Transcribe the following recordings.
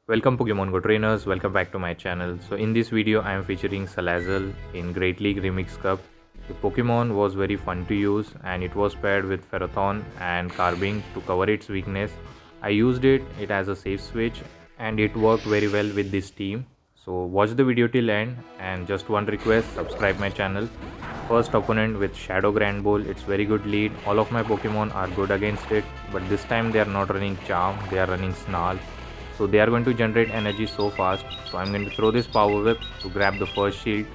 Welcome Pokemon Go trainers, welcome back to my channel. So in this video I am featuring Salazzle in Great League Remix Cup. The Pokemon was very fun to use and it was paired with Ferrothorn and Carbink to cover its weakness. I used it as a safe switch and it worked very well with this team. So watch the video till end, and just one request, subscribe my channel. First opponent with Shadow Grand Ball, it's very good lead. All of my Pokemon are good against it, but this time they are not running Charm, they are running Snarl. So they are going to generate energy so fast. So I'm going to throw this Power Whip to grab the first shield,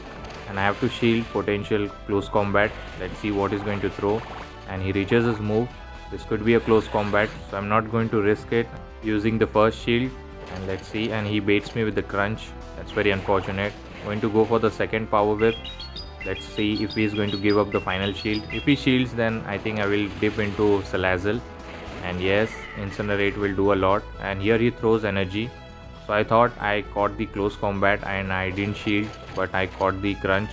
and I have to shield potential close combat. Let's see what he's going to throw, and he reaches his move. This could be a close combat, so I'm not going to risk it using the first shield. And let's see, and he baits me with the crunch. That's very unfortunate. Going to go for the second Power Whip. Let's see if he is going to give up the final shield. If he shields, then I think I will dip into Salazzle. And yes, Incinerate will do a lot, and here he throws energy. So I thought I caught the close combat and I didn't shield, but I caught the crunch.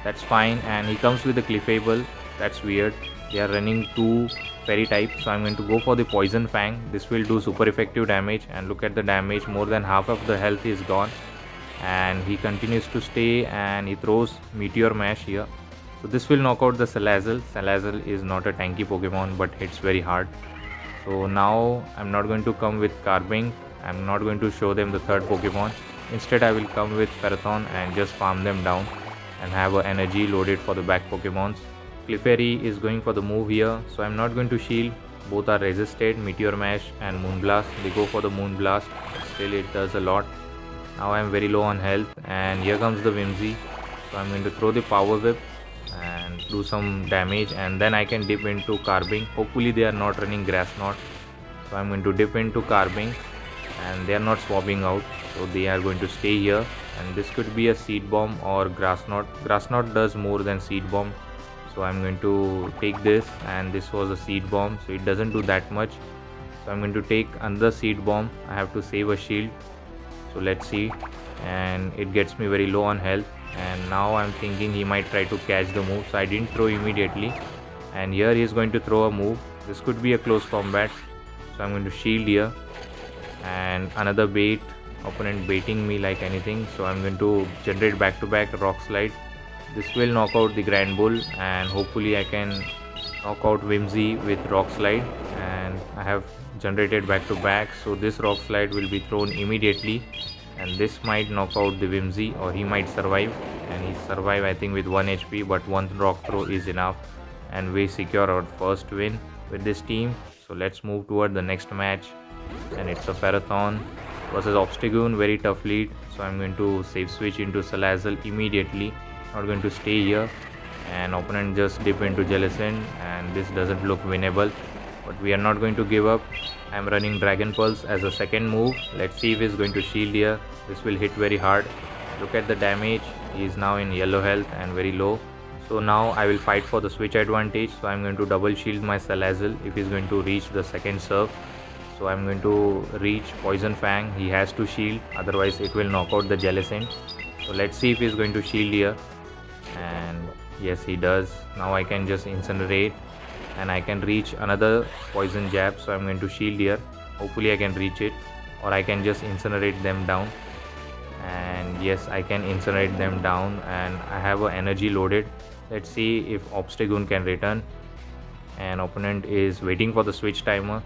That's fine, and he comes with the Clefable. That's weird. They are running two fairy types, so I'm going to go for the Poison Fang. This will do super effective damage, and look at the damage, more than half of the health is gone. And he continues to stay, and he throws Meteor Mash here. So this will knock out the Salazzle. Salazzle is not a tanky Pokemon but hits very hard. So now I'm not going to come with Carbink. I'm not going to show them the third Pokemon. Instead I will come with Ferrothorn and just farm them down and have an energy loaded for the back Pokemons. Clefairy is going for the move here, so I'm not going to shield. Both are resisted, Meteor Mash and Moonblast. They go for the Moonblast, still it does a lot. Now I'm very low on health, and here comes the Whimsy. So I'm going to throw the Power Whip and do some damage, and then I can dip into Carbink. Hopefully they are not running Grass Knot. So I'm going to dip into Carbink, and they are not swapping out, so they are going to stay here. And this could be a Seed Bomb or Grass Knot. Grass Knot does more than Seed Bomb, so I'm going to take this, and this was a Seed Bomb, so it doesn't do that much. So I'm going to take another Seed Bomb. I have to save a shield, so let's see, and it gets me very low on health. And now I'm thinking he might try to catch the move, so I didn't throw immediately, and here he is going to throw a move. This could be a close combat, so I'm going to shield here, and another bait, opponent baiting me like anything. So I'm going to generate back to back Rock Slide. This will knock out the Grand Bull, and hopefully I can knock out Whimsy with Rock Slide, and I have generated back to back, so this Rock Slide will be thrown immediately, and this might knock out the Whimsy, or he might survive, and he survive I think with 1 HP, but one rock throw is enough, and we secure our first win with this team. So let's move toward the next match, and it's a Ferrothorn versus Obstagoon. Very tough lead, so I'm going to safe switch into Salazzle immediately, not going to stay here, and opponent just dip into Jellicent, and this doesn't look winnable, but we are not going to give up. I'm running Dragon Pulse as a second move. Let's see if he's going to shield here. This will hit very hard. Look at the damage. He is now in yellow health and very low. So now I will fight for the switch advantage. So I'm going to double shield my Salazzle if he's going to reach the second serve. So I'm going to reach Poison Fang. He has to shield, otherwise it will knock out the Jellicent. So let's see if he's going to shield here. And yes, he does. Now I can just Incinerate, and I can reach another Poison Jab, so I'm going to shield here. Hopefully I can reach it, or I can just Incinerate them down. And yes, I can Incinerate them down, and I have an energy loaded. Let's see if Obstagoon can return, and opponent is waiting for the switch timer,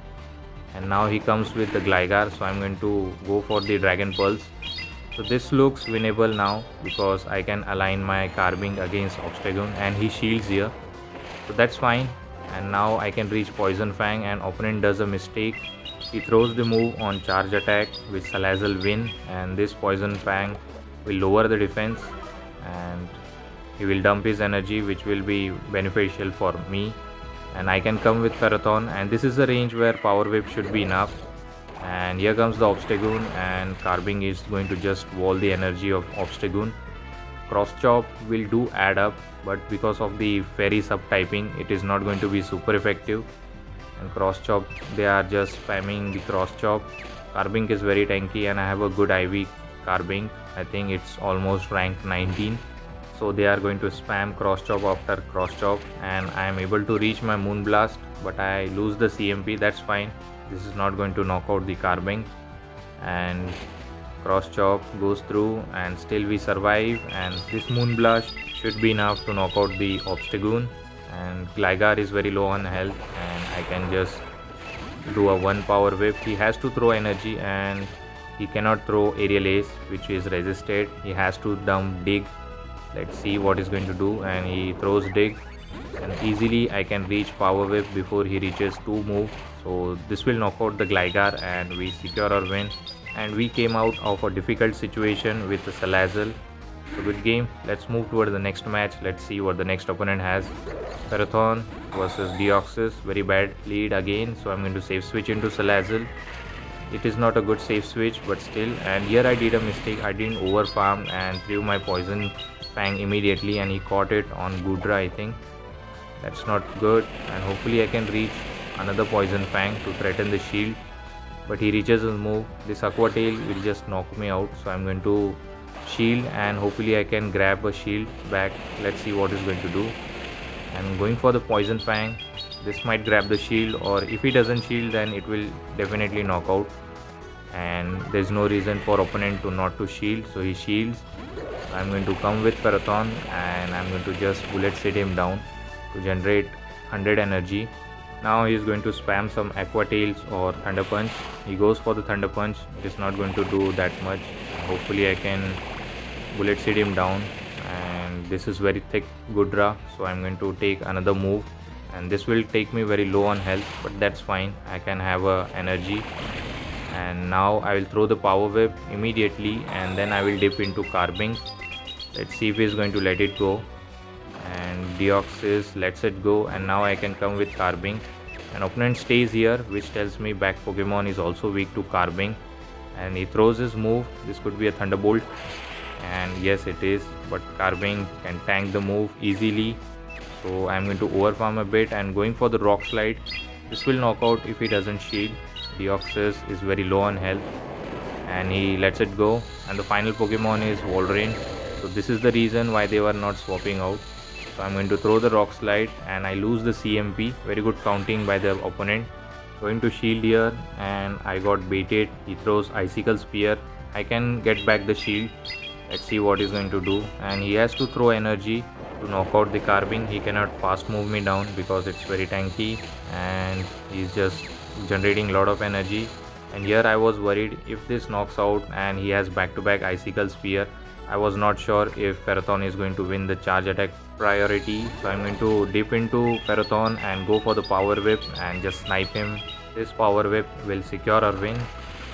and now he comes with the Gligar, so I'm going to go for the Dragon Pulse. So this looks winnable now, because I can align my Carbink against Obstagoon, and he shields here, so that's fine. And now I can reach Poison Fang, and opponent does a mistake. He throws the move on charge attack, which Salazzle win, and this Poison Fang will lower the defense, and he will dump his energy, which will be beneficial for me. And I can come with Ferrothorn, and this is the range where Power Whip should be enough. And here comes the Obstagoon, and Carbink is going to just wall the energy of Obstagoon. Cross Chop will do add up, but because of the fairy subtyping, it is not going to be super effective. And Cross Chop, they are just spamming the Cross Chop. Carbink is very tanky, and I have a good IV Carbink. I think it's almost rank 19. So they are going to spam Cross Chop after Cross Chop, and I am able to reach my Moonblast, but I lose the CMP. That's fine. This is not going to knock out the Carbink. and cross chop goes through, and still we survive, and this moon blast should be enough to knock out the Obstagoon. And Gligar is very low on health, and I can just do a one power whip. He has to throw energy, and he cannot throw aerial ace, which is resisted. He has to dump dig. Let's see what he's going to do, and he throws dig, and easily I can reach power whip before he reaches 2 move. So this will knock out the Gligar, and we secure our win. And we came out of a difficult situation with the Salazzle. So good game. Let's move toward the next match. Let's see what the next opponent has. Ferrothorn versus Deoxys. Very bad lead again, so I'm going to safe switch into Salazzle. It is not a good safe switch, but still. And here I did a mistake. I didn't over farm and threw my poison fang immediately, and he caught it on Gudra, I think. That's not good, and hopefully I can reach another poison fang to threaten the shield, but he reaches his move. This Aqua Tail will just knock me out, so I'm going to shield, and hopefully I can grab a shield back. Let's see what he's going to do. I'm going for the poison fang. This might grab the shield, or if he doesn't shield, then it will definitely knock out, and there's no reason for opponent to not to shield, so he shields. I'm going to come with Ferrothorn, and I'm going to just bullet seed him down to generate 100 energy. Now he is going to spam some Aqua Tails or Thunder Punch. He goes for the Thunder Punch. It is not going to do that much. Hopefully I can bullet seed him down, and this is very thick Gudra, so I'm going to take another move, and this will take me very low on health, but that's fine. I can have a energy, and now I will throw the power whip immediately, and then I will dip into Carbink. Let's see if he's going to let it go, and Deoxys lets it go, and now I can come with Carbink. An opponent stays here, which tells me back Pokemon is also weak to Carbink, and he throws his move. This could be a Thunderbolt, and yes it is, but Carbink can tank the move easily, so I'm going to overfarm a bit and going for the Rock Slide. This will knock out if he doesn't shield. Deoxys is very low on health, and he lets it go, and the final Pokemon is Wolverine, so this is the reason why they were not swapping out. So I'm going to throw the Rock Slide, and I lose the CMP. Very good counting by the opponent. Going to shield here, and I got baited. He throws Icicle Spear. I can get back the shield. Let's see what he's going to do, and he has to throw energy to knock out the Carbink. He cannot fast move me down because it's very tanky, and he's just generating a lot of energy. And here I was worried if this knocks out and he has back-to-back Icicle Spear. I was not sure if Ferrothorn is going to win the charge attack priority, so I'm going to dip into Ferrothorn and go for the power whip and just snipe him. This power whip will secure our win.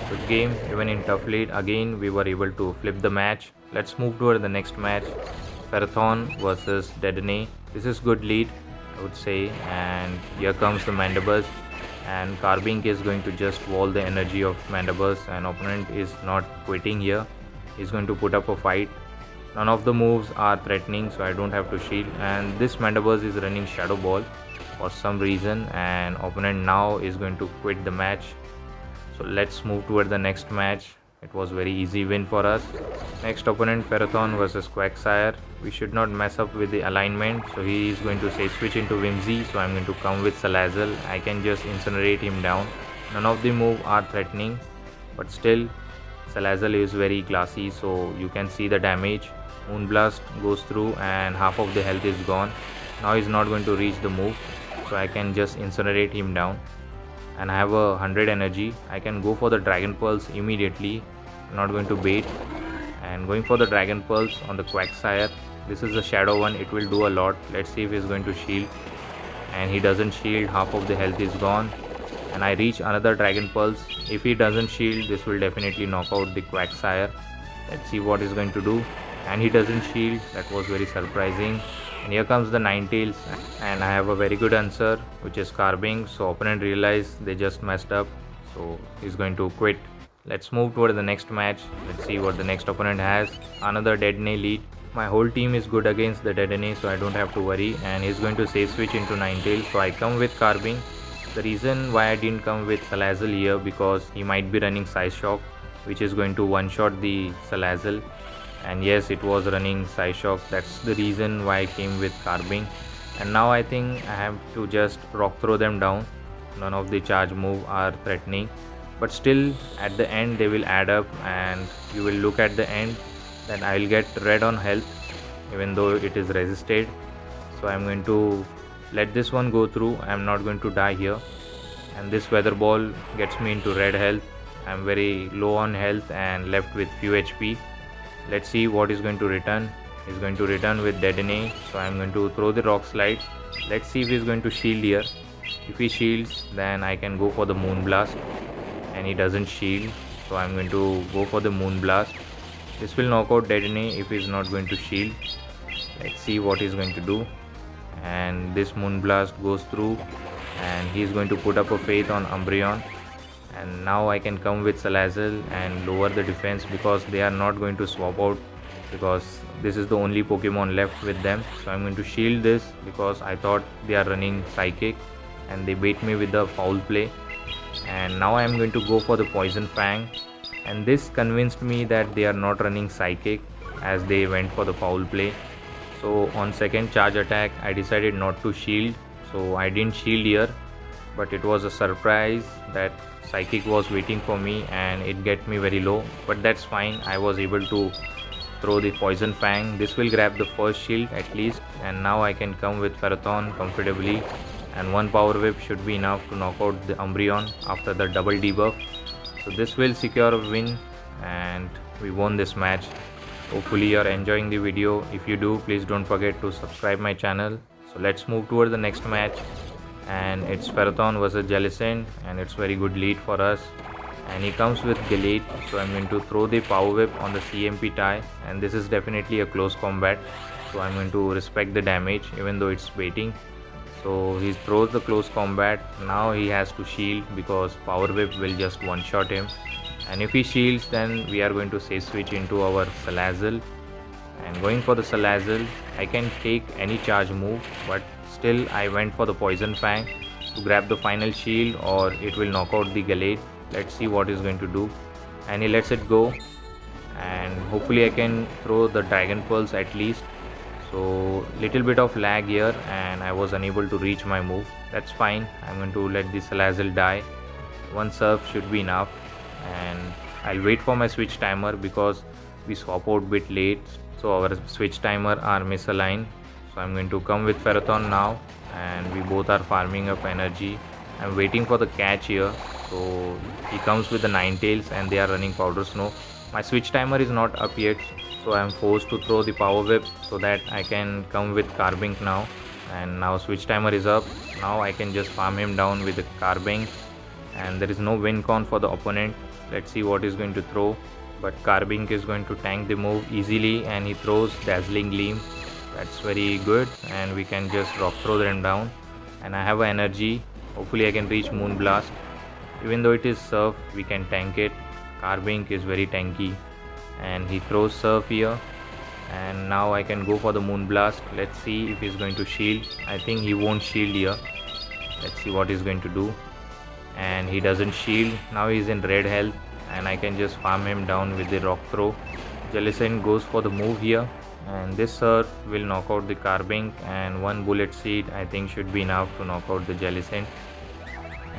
Good game. Even in tough lead, again we were able to flip the match. Let's move toward the next match. Ferrothorn versus Dedenne. This is good lead, I would say, and here comes the Mandibuzz, and Carbink is going to just wall the energy of Mandibuzz, and opponent is not quitting here. He's going to put up a fight. None of the moves are threatening, so I don't have to shield, and this Mandibuzz is running Shadow Ball for some reason, and opponent now is going to quit the match. So let's move toward the next match. It was very easy win for us. Next opponent, Ferrothorn versus Quagsire. We should not mess up with the alignment, so he is going to say switch into Whimsy, so I'm going to come with Salazzle. I can just incinerate him down. None of the moves are threatening, but still Salazzle is very glassy, so you can see the damage. Moonblast goes through, and half of the health is gone. Now he's not going to reach the move, so I can just incinerate him down, and I have 100 energy. I can go for the Dragon Pulse immediately. I'm not going to bait, and going for the Dragon Pulse on the Quagsire. This is a shadow one, it will do a lot. Let's see if he's going to shield, and he doesn't shield. Half of the health is gone, and I reach another Dragon Pulse. If he doesn't shield, this will definitely knock out the Quagsire. Let's see what he's going to do, and he doesn't shield. That was very surprising. And here comes the Ninetales, and I have a very good answer, which is Carbink. So opponent realized they just messed up, so he's going to quit. Let's move toward the next match. Let's see what the next opponent has. Another Dedenne lead. My whole team is good against the Dedenne, so I don't have to worry, and he's going to safe switch into Ninetales, so I come with Carbink. The reason why I didn't come with Salazzle here, because he might be running Size Shock, which is going to one-shot the Salazzle. And yes, it was running Size Shock. That's the reason why I came with Carbink. And now I think I have to just rock throw them down. None of the charge move are threatening. but still at the end they will add up, and you will look at the end that I will get red on health even though it is resisted. So I'm going to let this one go through. I'm not going to die here, and this weather ball gets me into red health. I'm very low on health and left with few HP. Let's see what is going to return. He's going to return with Detonate, so I'm going to throw the rock slide. Let's see if he's going to shield here. If he shields, then I can go for the moon blast, and he doesn't shield, so I'm going to go for the moon blast. This will knock out Detonate if he's not going to shield. Let's see what he's going to do. And this moon blast goes through, and he's going to put up a faith on Umbreon. And now I can come with Salazzle and lower the defense, because they are not going to swap out, because this is the only Pokemon left with them. So I'm going to shield this because I thought they are running Psychic, and they bait me with the foul play. And now I'm going to go for the Poison Fang, and this convinced me that they are not running Psychic as they went for the foul play. So on second charge attack I decided not to shield, so I didn't shield here, but it was a surprise that Psychic was waiting for me and it get me very low, but that's fine. I was able to throw the Poison Fang. This will grab the first shield at least, and now I can come with Ferrothorn comfortably, and one Power Whip should be enough to knock out the Umbreon after the double debuff. So this will secure a win, and we won this match. Hopefully you are enjoying the video. If you do, please don't forget to subscribe my channel. So let's move towards the next match, and it's Ferrothorn versus Jellicent, and it's very good lead for us. And he comes with Gallade, so I'm going to throw the Power Whip on the CMP tie, and this is definitely a close combat, so I'm going to respect the damage even though it's baiting. So he throws the close combat. Now he has to shield because Power Whip will just one-shot him, and if he shields, then we are going to say switch into our Salazzle. And going for the Salazzle, I can take any charge move, but still I went for the Poison Fang to grab the final shield, or it will knock out the Gallade. Let's see what he's going to do. And he lets it go, and hopefully I can throw the Dragon Pulse at least. So little bit of lag here, and I was unable to reach my move. That's fine. I'm going to let the Salazzle die. One Surf should be enough, and I'll wait for my switch timer because we swap out bit late, so our switch timer are misaligned. So I'm going to come with Ferrothorn now, and we both are farming up energy. I'm waiting for the catch here. So he comes with the Ninetales, and they are running Powder Snow. My switch timer is not up yet, so I am forced to throw the Power Whip so that I can come with Carbink now. And now switch timer is up. Now I can just farm him down with the Carbink, and there is no win con for the opponent. Let's see what he's going to throw, but Carbink is going to tank the move easily, and he throws Dazzling Gleam. That's very good, and we can just rock throw them down. And I have energy. Hopefully I can reach Moon Blast. Even though it is Surf, we can tank it. Carbink is very tanky, and he throws Surf here, and now I can go for the Moon Blast. Let's see if he's going to shield. I think he won't shield here. Let's see what he's going to do. And he doesn't shield. Now he's in red health, and I can just farm him down with the rock throw. Jellicent goes for the move here, and this Surf will knock out the Carbink, and one Bullet Seed I think should be enough to knock out the Jellicent.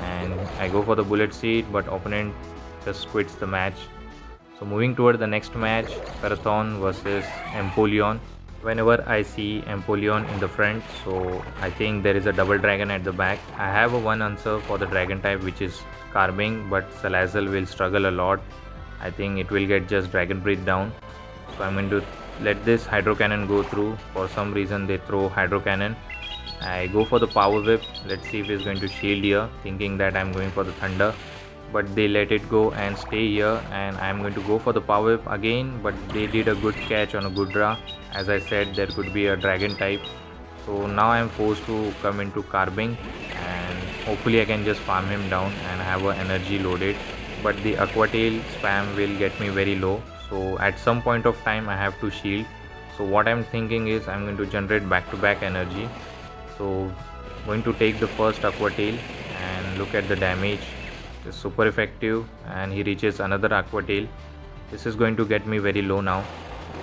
And I go for the Bullet Seed, but opponent just quits the match. So moving toward the next match, Ferrothorn versus Empoleon. Whenever I see Empoleon in the front, so I think there is a double dragon at the back. I have a one answer for the dragon type, which is Carbink, but Salazzle will struggle a lot. I think it will get just Dragon Breath down. So I'm going to let this Hydro Cannon go through. For some reason they throw Hydro Cannon. I go for the Power Whip. Let's see if he's going to shield here, thinking that I'm going for the Thunder, but they let it go and stay here, and I'm going to go for the Power Whip again, but they did a good catch on a Goodra. As I said, there could be a dragon type, so now I'm forced to come into Carbink, and hopefully I can just farm him down and have an energy loaded, but the Aqua Tail spam will get me very low. So at some point of time I have to shield. So what I'm thinking is I'm going to generate back-to-back energy. So going to take the first Aqua Tail, and look at the damage. It's super effective, and he reaches another Aqua Tail. This is going to get me very low now,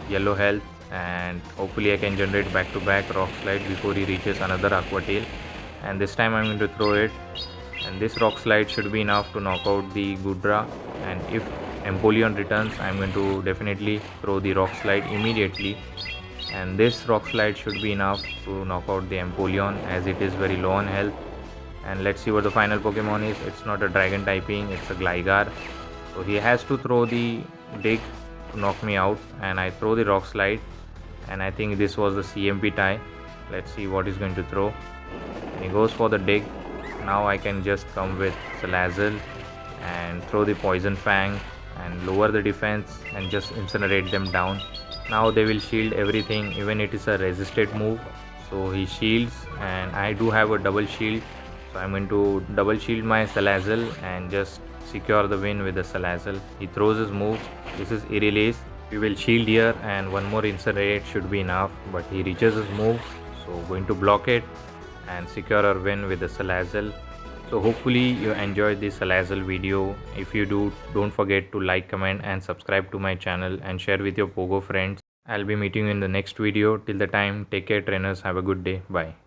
yellow health, and hopefully I can generate back-to-back Rock Slide before he reaches another Aqua Tail. And this time I'm going to throw it, and this rock slide should be enough to knock out the Gudra. And if Empoleon returns, I'm going to definitely throw the rock slide immediately, and this rock slide should be enough to knock out the Empoleon as it is very low on health. And let's see what the final Pokemon is. It's not a dragon typing, it's a Gligar, so he has to throw the dig to knock me out, and I throw the rock slide, and I think this was the CMP tie. Let's see what he's going to throw, and he goes for the dig. Now I can just come with Salazzle and throw the Poison Fang and lower the defense and just incinerate them down. Now they will shield everything, even it is a resisted move, so he shields, and I do have a double shield, so I'm going to double shield my Salazzle and just secure the win with the Salazzle. He throws his moves. This is Irrelease. We will shield here, and one more incinerate should be enough, but he reaches his move, so going to block it and secure our win with the Salazzle. So hopefully you enjoyed this Salazzle video. If you do, don't forget to like, comment and subscribe to my channel and share with your Pogo friends. I'll be meeting you in the next video. Till the time, take care trainers, have a good day, bye.